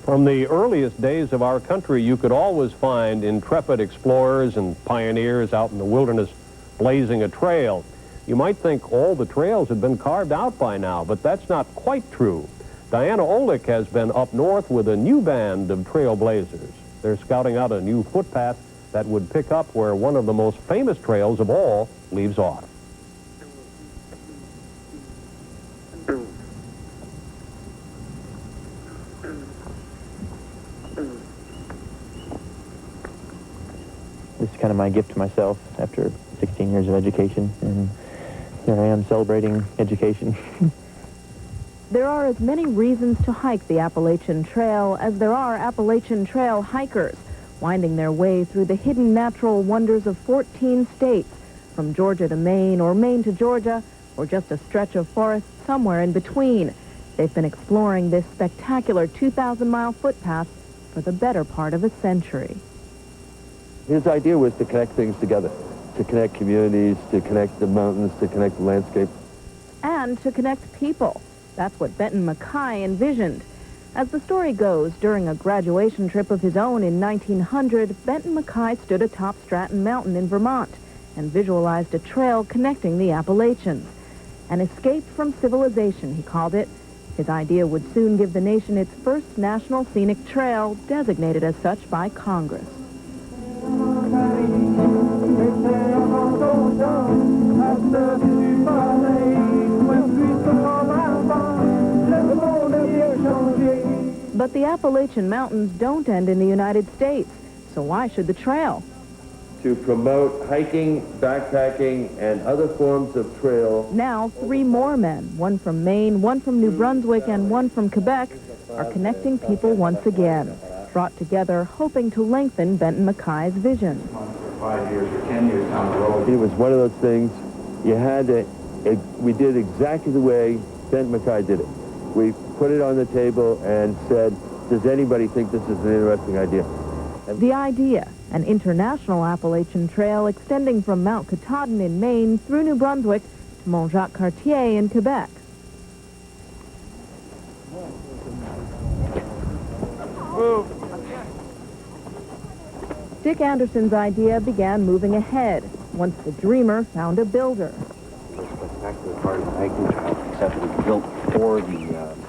From the earliest days of our country, you could always find intrepid explorers and pioneers out in the wilderness blazing a trail. You might think all the trails had been carved out by now, but that's not quite true. Diana Olick has been up north with a new band of trailblazers. They're scouting out a new footpath that would pick up where one of the most famous trails of all leaves off. This is kind of my gift to myself after 16 years of education, and here I am celebrating education. There are as many reasons to hike the Appalachian Trail as there are Appalachian Trail hikers, winding their way through the hidden natural wonders of 14 states, from Georgia to Maine, or Maine to Georgia, or just a stretch of forest somewhere in between. They've been exploring this spectacular 2,000-mile footpath for the better part of a century. His idea was to connect things together, to connect communities, to connect the mountains, to connect the landscape. And to connect people. That's what Benton MacKaye envisioned. As the story goes, during a graduation trip of his own in 1900, Benton MacKaye stood atop Stratton Mountain in Vermont and visualized a trail connecting the Appalachians. An escape from civilization, he called it. His idea would soon give the nation its first national scenic trail, designated as such by Congress. But the Appalachian Mountains don't end in the United States, so why should the trail? To promote hiking, backpacking, and other forms of trail. Now, 3 more men, one from Maine, one from New Brunswick, and one from Quebec, are connecting people once again, brought together hoping to lengthen Benton MacKaye's vision. 5 years or 10 years down the road. It was one of those things, you had to, we did exactly the way Benton MacKaye did it. We put it on the table and said, does anybody think this is an interesting idea? The idea, an international Appalachian trail extending from Mount Katahdin in Maine through New Brunswick to Mont Jacques Cartier in Quebec. Dick Anderson's idea began moving ahead once the dreamer found a builder.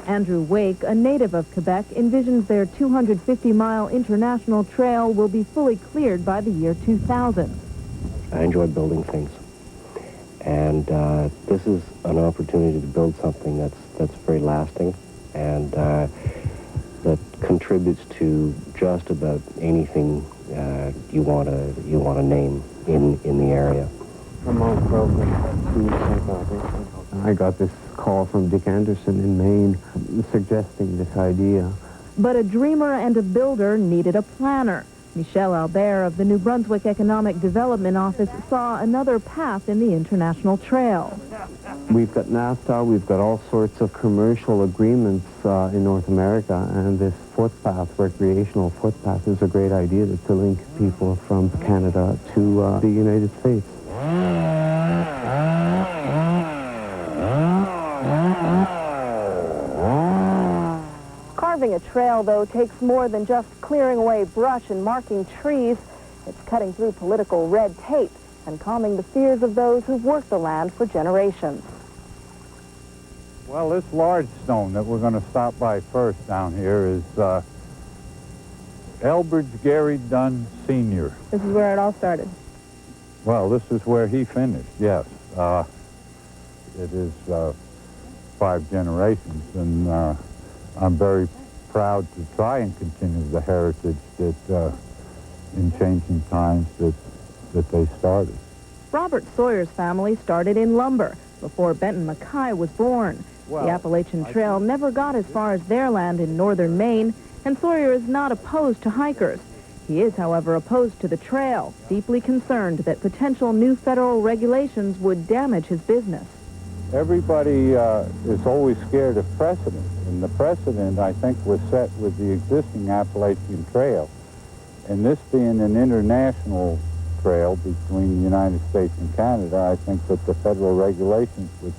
Andrew Wake, a native of Quebec, envisions their 250-mile international trail will be fully cleared by the year 2000. I enjoy building things, and this is an opportunity to build something that's very lasting and that contributes to just about anything you want to name in the area. I got this call from Dick Anderson in Maine suggesting this idea. But a dreamer and a builder needed a planner. Michel Albert of the New Brunswick Economic Development Office saw another path in the international trail. We've got NAFTA, we've got all sorts of commercial agreements in North America, and this footpath, recreational footpath, is a great idea to link people from Canada to the United States. Carving a trail, though, takes more than just clearing away brush and marking trees. It's cutting through political red tape and calming the fears of those who've worked the land for generations. Well, this large stone that we're going to stop by first down here is Elbridge Gary Dunn Sr. This is where it all started. Well, this is where he finished, yes. It is 5 generations, and I'm very proud to try and continue the heritage that, in changing times, that they started. Robert Sawyer's family started in lumber before Benton MacKaye was born. Well, the Appalachian Trail never got as far as their land in northern Maine, and Sawyer is not opposed to hikers. He is, however, opposed to the trail, deeply concerned that potential new federal regulations would damage his business. Everybody is always scared of precedent, and the precedent, I think, was set with the existing Appalachian Trail. And this being an international trail between the United States and Canada, I think that the federal regulations would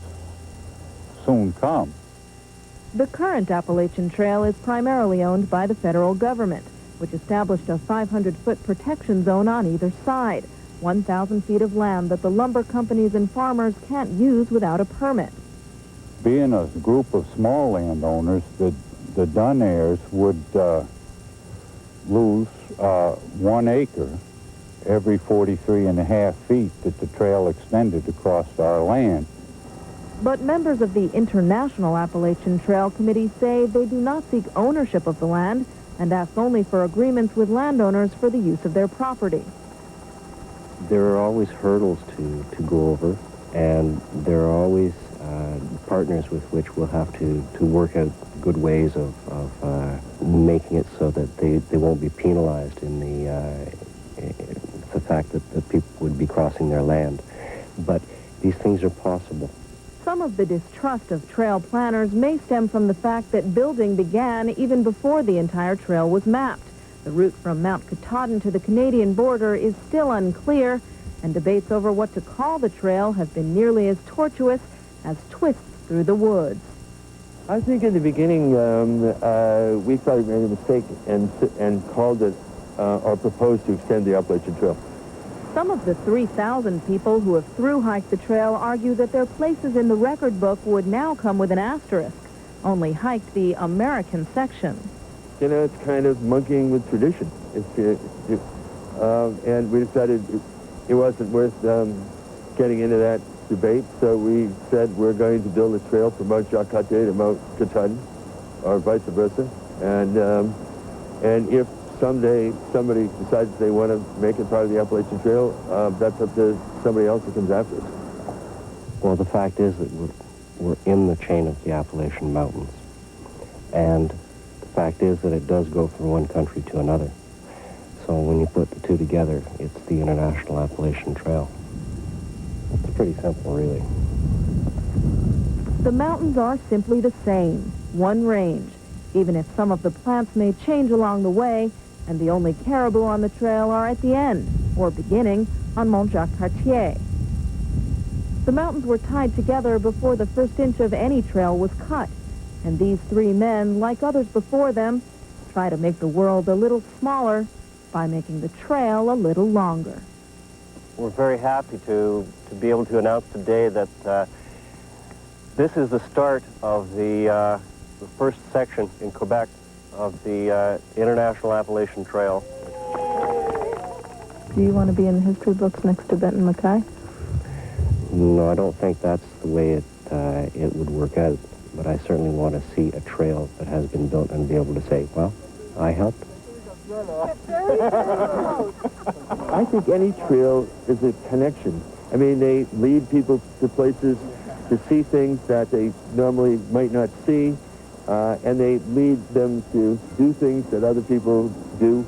soon come. The current Appalachian Trail is primarily owned by the federal government, which established a 500-foot protection zone on either side, 1,000 feet of land that the lumber companies and farmers can't use without a permit. Being a group of small landowners, the Dunn heirs would lose 1 acre every 43.5 feet that the trail extended across our land. But members of the International Appalachian Trail Committee say they do not seek ownership of the land and ask only for agreements with landowners for the use of their property. There are always hurdles to go over, and there are always partners with which we'll have to work out good ways of making it so that they won't be penalized in the fact that people would be crossing their land. But these things are possible. Some of the distrust of trail planners may stem from the fact that building began even before the entire trail was mapped. The route from Mount Katahdin to the Canadian border is still unclear, and debates over what to call the trail have been nearly as tortuous as twists through the woods. I think in the beginning we thought we made a mistake and called it or proposed to extend the Appalachian Trail. Some of the 3,000 people who have thru-hiked the trail argue that their places in the record book would now come with an asterisk, only hiked the American section. You know, it's kind of monkeying with tradition. And we decided it wasn't worth getting into that debate, so we said we're going to build a trail from Mount Jacques to Mount Katahdin, or vice versa. And if someday somebody decides they want to make it part of the Appalachian Trail, that's up to somebody else who comes after us. Well, the fact is that we're in the chain of the Appalachian Mountains. And the fact is that it does go from one country to another. So when you put the two together, it's the International Appalachian Trail. It's pretty simple, really. The mountains are simply the same, one range, even if some of the plants may change along the way, and the only caribou on the trail are at the end, or beginning, on Mont Jacques Cartier. The mountains were tied together before the first inch of any trail was cut, and these three men, like others before them, try to make the world a little smaller by making the trail a little longer. We're very happy to be able to announce today that this is the start of the first section in Quebec of the International Appalachian Trail. Do you want to be in the history books next to Benton MacKaye? No, I don't think that's the way it would work out. But I certainly want to see a trail that has been built and be able to say, well, I helped. I think any trail is a connection. I mean, they lead people to places to see things that they normally might not see, and they lead them to do things that other people do.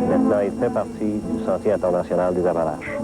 Maintenant, il fait partie du Sentier international des Appalaches.